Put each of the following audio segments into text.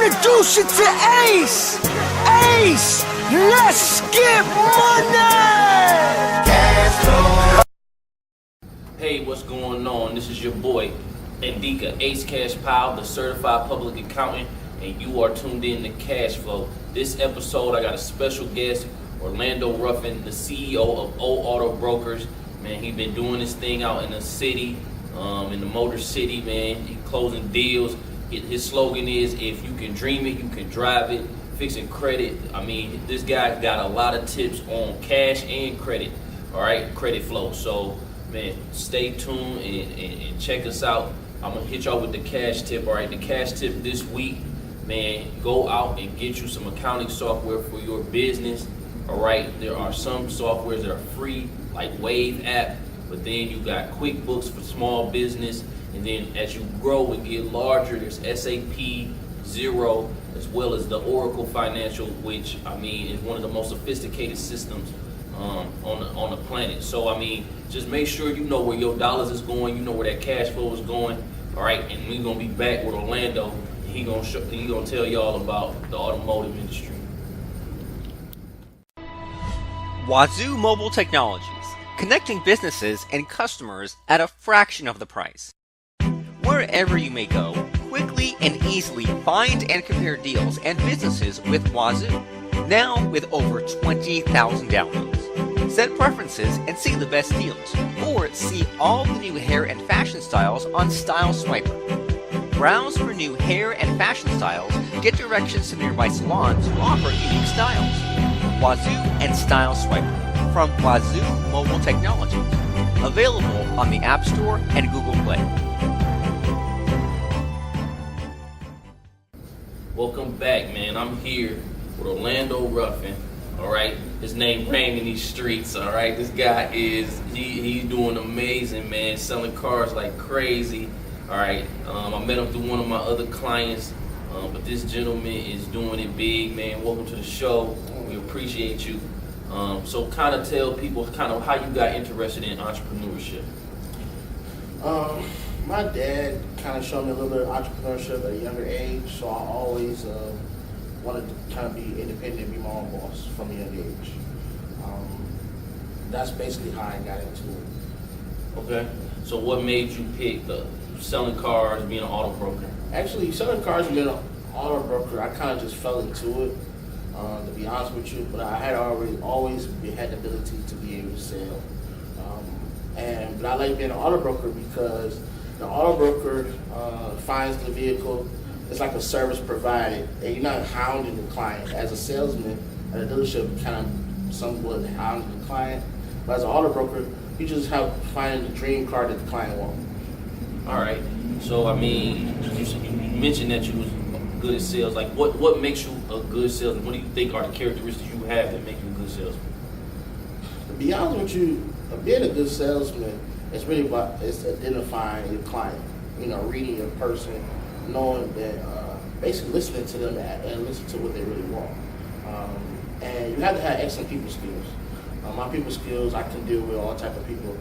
introduce you to Ace. Ace, let's get money. Cash flow. Hey, what's going on? This is your boy, Indika, Ace Cash Pal, the certified public accountant, and you are tuned in to Cash Flow. This episode, I got a special guest, Orlando Ruffin, the CEO of O Auto Brokers. Man, he been doing this thing out in the city, in the Motorcity, man. He closing deals. His slogan is, if you can dream it, you can drive it. Fixing credit. I mean, this guy got a lot of tips on cash and credit, all right? Credit flow. So, man, stay tuned and check us out. I'm going to hit y'all with the cash tip, all right? The cash tip this week, man, go out and get you some accounting software for your business, all right? There are some softwares that are free, like Wave app, but then you got QuickBooks for small business, and then as you grow and get larger, there's SAP, Xero, as well as the Oracle Financial, which, I mean, is one of the most sophisticated systems on the planet. So, I mean, just make sure you know where your dollars is going, you know where that cash flow is going, all right? And we're gonna be back with Orlando. He gonna tell y'all about the automotive industry. Wazoo Mobile Technologies, connecting businesses and customers at a fraction of the price. Wherever you may go, quickly and easily find and compare deals and businesses with Wazoo. Now with over 20,000 downloads. Set preferences and see the best deals, or see all the new hair and fashion styles on Style Swiper. Browse for new hair and fashion styles, get directions to nearby salons who offer unique styles. Wazoo and Style Swiper from Wazoo Mobile Technologies. Available on the App Store and Google Play. Welcome back, man. I'm here with Orlando Ruffin, all right? His name rang in these streets, all right? This guy he's doing amazing, man, selling cars like crazy, all right? I met him through one of my other clients, but this gentleman is doing it big, man. Welcome to the show. We appreciate you. So kind of tell people kind of how you got interested in entrepreneurship. My dad kind of showed me a little bit of entrepreneurship at a younger age, so I always wanted to kind of be independent and be my own boss from a young age. That's basically how I got into it. Okay. So what made you pick the selling cars, being an auto broker? Actually, selling cars and being an auto broker, I kind of just fell into it, to be honest with you. But I had always had the ability to be able to sell. But I like being an auto broker because the auto broker finds the vehicle. It's like a service provided, and you're not hounding the client. As a salesman at a dealership, you kind of somewhat hounding the client. But as an auto broker, you just have finding the dream car that the client wants. All right. So, I mean, you mentioned that you was good at sales. Like, what makes you a good salesman? What do you think are the characteristics you have that make you a good salesman? To be honest with you, being a good salesman, it's really about identifying your client. You know, reading your person, knowing that, basically listening to them and listening to what they really want. And you have to have excellent people skills. My people skills, I can deal with all type of people,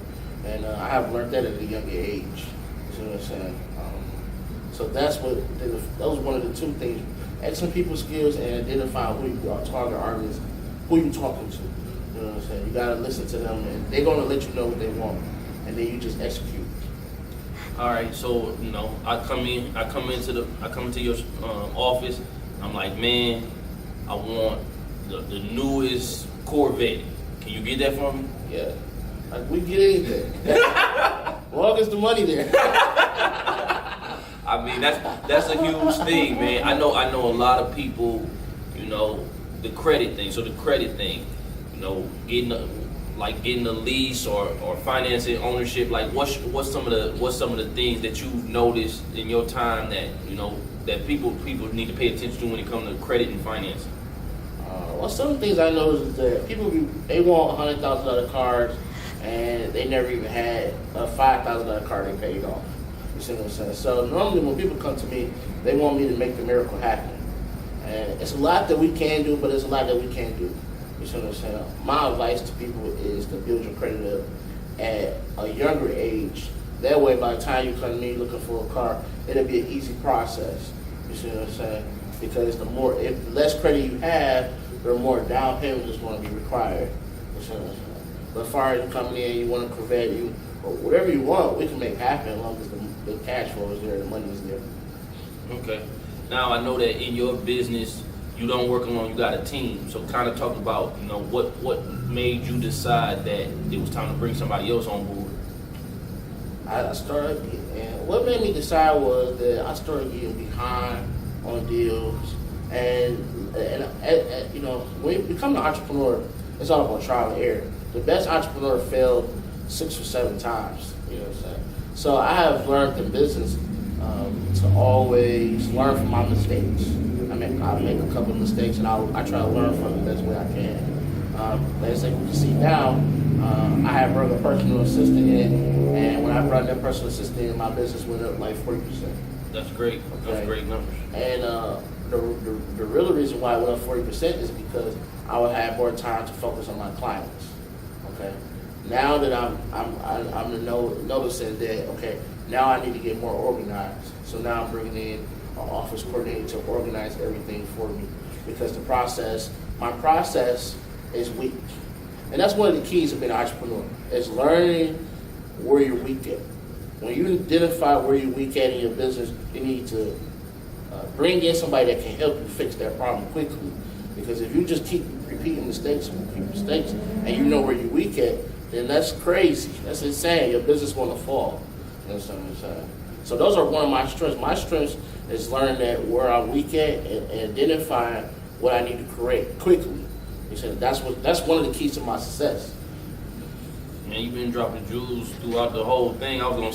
and I have learned that at a younger age. You know what I'm saying? So that was one of the two things: excellent people skills and identifying who your target audience, who you talking to. You know what I'm saying? You gotta listen to them, and they're gonna let you know what they want, and then you just execute. All right. So, you know, I come into your office. I'm like, man, I want the newest Corvette. Can you get that for me? Yeah. Like, we get anything. Well, there's the money there. I mean, that's a huge thing, man. I know a lot of people, you know, the credit thing. So the credit thing, you know, getting a lease or financing ownership. Like, what's some of the things that you've noticed in your time that, you know, that people need to pay attention to when it comes to credit and financing? Well, some of the things I noticed is that people they want $100,000 cars, and they never even had a $5,000 car they paid off. You see what I'm saying? So normally when people come to me, they want me to make the miracle happen. And it's a lot that we can do, but it's a lot that we can't do. You see what I'm saying? My advice to people is to build your credit up at a younger age. That way, by the time you come to me looking for a car, it'll be an easy process. You see what I'm saying? Because if the less credit you have, the more down payment is going to be required. You see what I'm saying? But as far as you coming in, you want a Corvette, or whatever you want, we can make happen as long as the cash flow is there, the money is there. Okay. Now I know that in your business you don't work alone, you got a team. So kind of talk about, what made you decide that it was time to bring somebody else on board? I started, and what made me decide was that I started getting behind on deals, and when you become an entrepreneur, it's all about trial and error. The best entrepreneur failed 6 or 7 times. You know what I'm saying? So I have learned in business to always learn from my mistakes. I make a couple of mistakes, and I try to learn from the best way I can. Let's say you see now, I have brought a personal assistant in, and when I brought that personal assistant in, my business went up like 40%. That's great. Okay. That's great numbers. And the real reason why it went up 40% is because I would have more time to focus on my clients. Okay. Now that I'm noticing that, okay, now I need to get more organized. So now I'm bringing in an office coordinator to organize everything for me, because my process is weak. And that's one of the keys of being an entrepreneur, is learning where you're weak at. When you identify where you're weak at in your business, you need to bring in somebody that can help you fix that problem quickly. Because if you just keep repeating mistakes, and you know where you're weak at, then that's crazy. That's insane. Your business is going to fall. You know what I'm saying? So those are one of my strengths. My strengths is learning that where I'm weak at and identifying what I need to correct quickly. You said that's one of the keys to my success. Man, you've been dropping jewels throughout the whole thing. I was gonna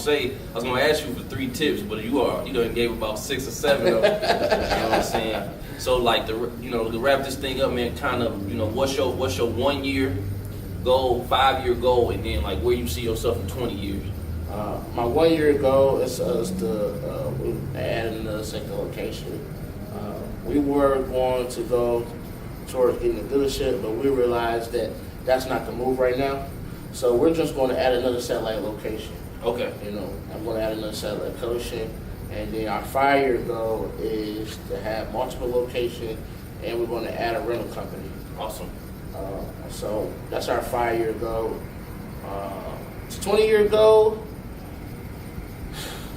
ask you for 3 tips, but you done gave about 6 or 7 of them. You know what I'm saying? So like to wrap this thing up, man, kind of, what's your 1 year goal, 5 year goal, and then like where you see yourself in 20 years? My 1 year goal is to add another second location. We were going to go towards getting a dealership, but we realized that that's not the move right now. So we're just going to add another satellite location. Okay. I'm going to add another satellite location, and then our 5-year goal is to have multiple locations, and we're going to add a rental company. Awesome. So that's our 5-year goal. It's a 20-year goal.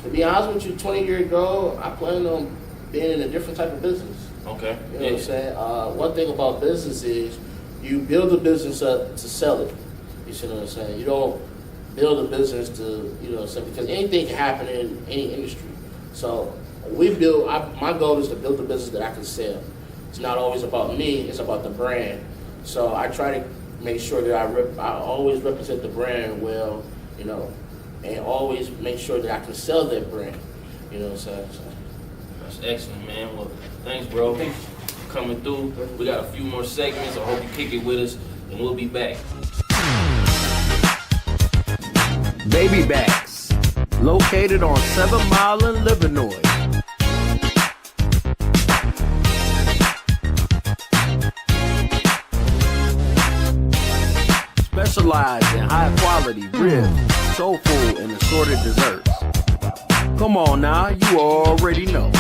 To be honest with you, 20-year goal, I plan on being in a different type of business. Okay. You know what I'm saying? One thing about business is you build a business up to sell it. You see what I'm saying? You don't build a business to, because anything can happen in any industry. So my goal is to build a business that I can sell. It's not always about me, it's about the brand. So I try to make sure that I always represent the brand well, and always make sure that I can sell that brand. You know what I'm saying? So. That's excellent, man. Well, thanks, bro. Thanks for coming through. We got a few more segments. I hope you kick it with us, and we'll be back. Baby Backs, located on 7 Mile in Livernois. Specialize in high quality ribs, soul food, and assorted desserts. Come on now, you already know.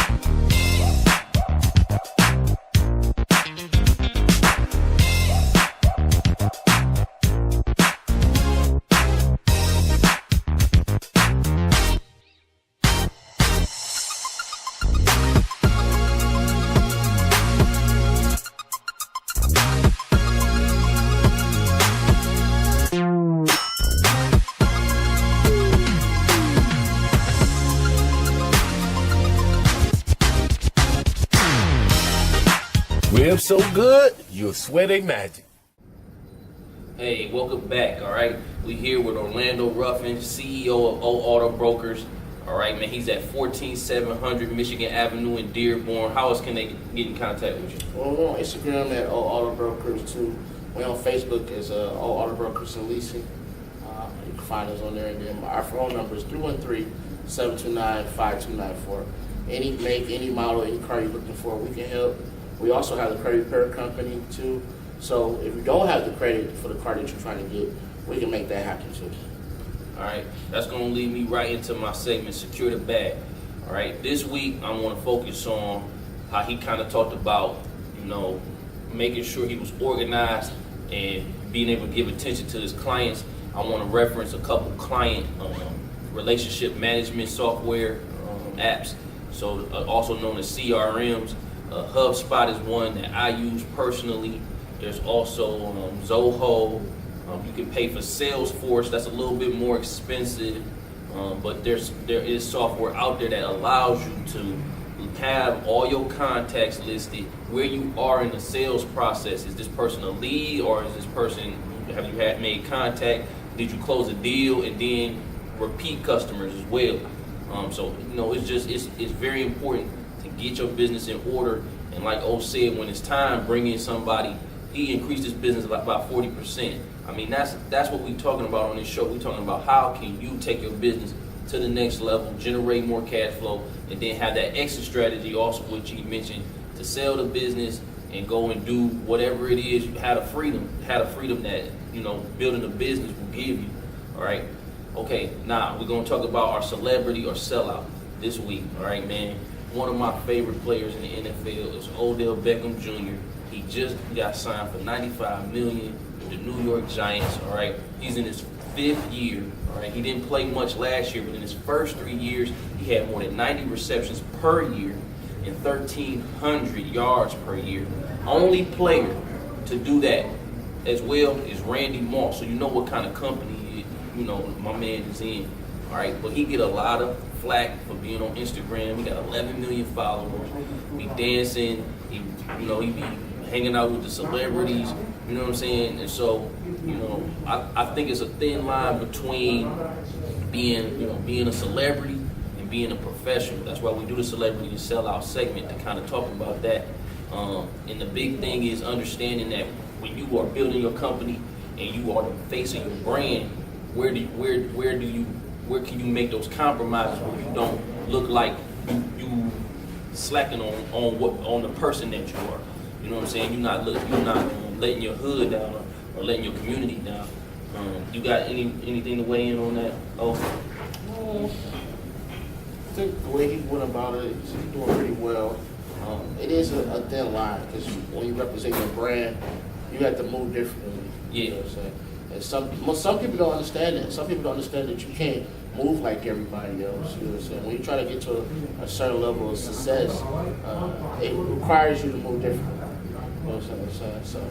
Ribs so good, you're sweating magic. Hey, welcome back, all right? We here with Orlando Ruffin, CEO of O Auto Brokers. All right, man, he's at 14700 Michigan Avenue in Dearborn. How else can they get in contact with you? Well, we're on Instagram at O Auto Brokers too. We're on Facebook as O Auto Brokers and Leasing. You can find us on there. And then our phone number is 313-729-5294. Any make, any model, any car you're looking for, we can help. We also have the credit repair company too. So if you don't have the credit for the car that you're trying to get, we can make that happen too. All right, that's going to lead me right into my segment, Secure the Bag. All right, this week I want to focus on how he kind of talked about, making sure he was organized and being able to give attention to his clients. I want to reference a couple client relationship management software apps, so also known as CRMs. HubSpot is one that I use personally. There's also Zoho. You can pay for Salesforce. That's a little bit more expensive, but there is software out there that allows you to have all your contacts listed, where you are in the sales process. Is this person a lead, or is this person, have you made contact? Did you close a deal? And then repeat customers as well. So it's very important to get your business in order. And like O said, when it's time, bring in somebody. He increased his business by about 40%. I mean, that's what we're talking about on this show. We're talking about how can you take your business to the next level, generate more cash flow, and then have that exit strategy also, which he mentioned, to sell the business and go and do whatever it is. You have the freedom that, building a business will give you. All right. Okay, now we're going to talk about our celebrity or sellout this week. All right, man. One of my favorite players in the NFL is Odell Beckham Jr. He just got signed for $95 million with the New York Giants. All right. He's in his 5th year. All right. He didn't play much last year, but in his first 3 years, he had more than 90 receptions per year and 1,300 yards per year. Only player to do that as well is Randy Moss. So you know what kind of company my man is in. All right, but he get a lot of flack for being on Instagram. He got 11 million followers. He dancing. He be hanging out with the celebrities. You know what I'm saying? And so, I think it's a thin line between being a celebrity and being a professional. That's why we do the celebrity and sellout segment, to kind of talk about that. And the big thing is understanding that when you are building your company and you are the face of your brand, where can you make those compromises where you don't look like you slacking on the person that you are? You know what I'm saying? You're not letting your hood down or letting your community down. You got anything to weigh in on that? I think the way he went about it, he's doing pretty well. It is a thin line, because when you represent your brand, you have to move differently. Yeah. You know what I'm saying? And some people don't understand that. Some people don't understand that you can't move like everybody else. You know what I'm saying? When you try to get to a certain level of success, it requires you to move differently. You know what I'm saying? So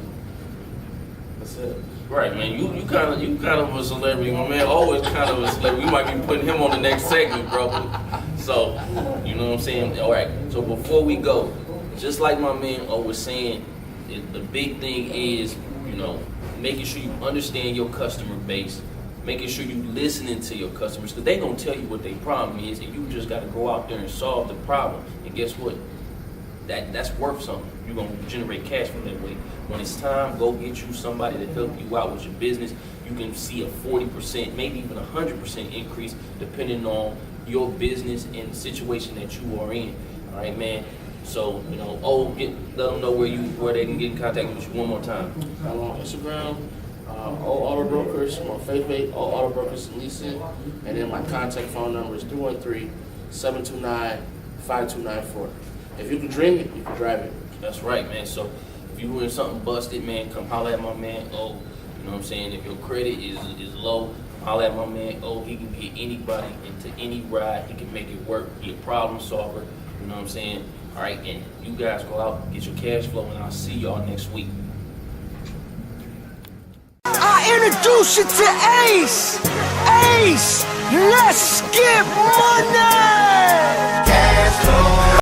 that's it. Right, man. You kind of a celebrity, my man. Always kind of a celebrity. We might be putting him on the next segment, bro. So, you know what I'm saying? All right. So before we go, just like my man O was saying, the big thing is, making sure you understand your customer base, making sure you listening to your customers, because they're going to tell you what their problem is, and you just got to go out there and solve the problem. And guess what? That's worth something. You're going to generate cash from that way. When it's time, go get you somebody to help you out with your business. You can see a 40%, maybe even 100% increase, depending on your business and the situation that you are in. All right, man. So, let them know where they can get in contact with you one more time. I'm on Instagram, all auto brokers. I'm on Facebook, all auto brokers leasing. And then my contact phone number is 313-729-5294. If you can dream it, you can drive it. That's right, man. So if you in something busted, man, come holler at my man O. You know what I'm saying? If your credit is low, holler at my man O. He can get anybody into any ride. He can make it work. He a problem solver. You know what I'm saying? All right, and you guys go out, get your cash flow, and I'll see y'all next week. I introduce you to Ace. Ace, let's get money.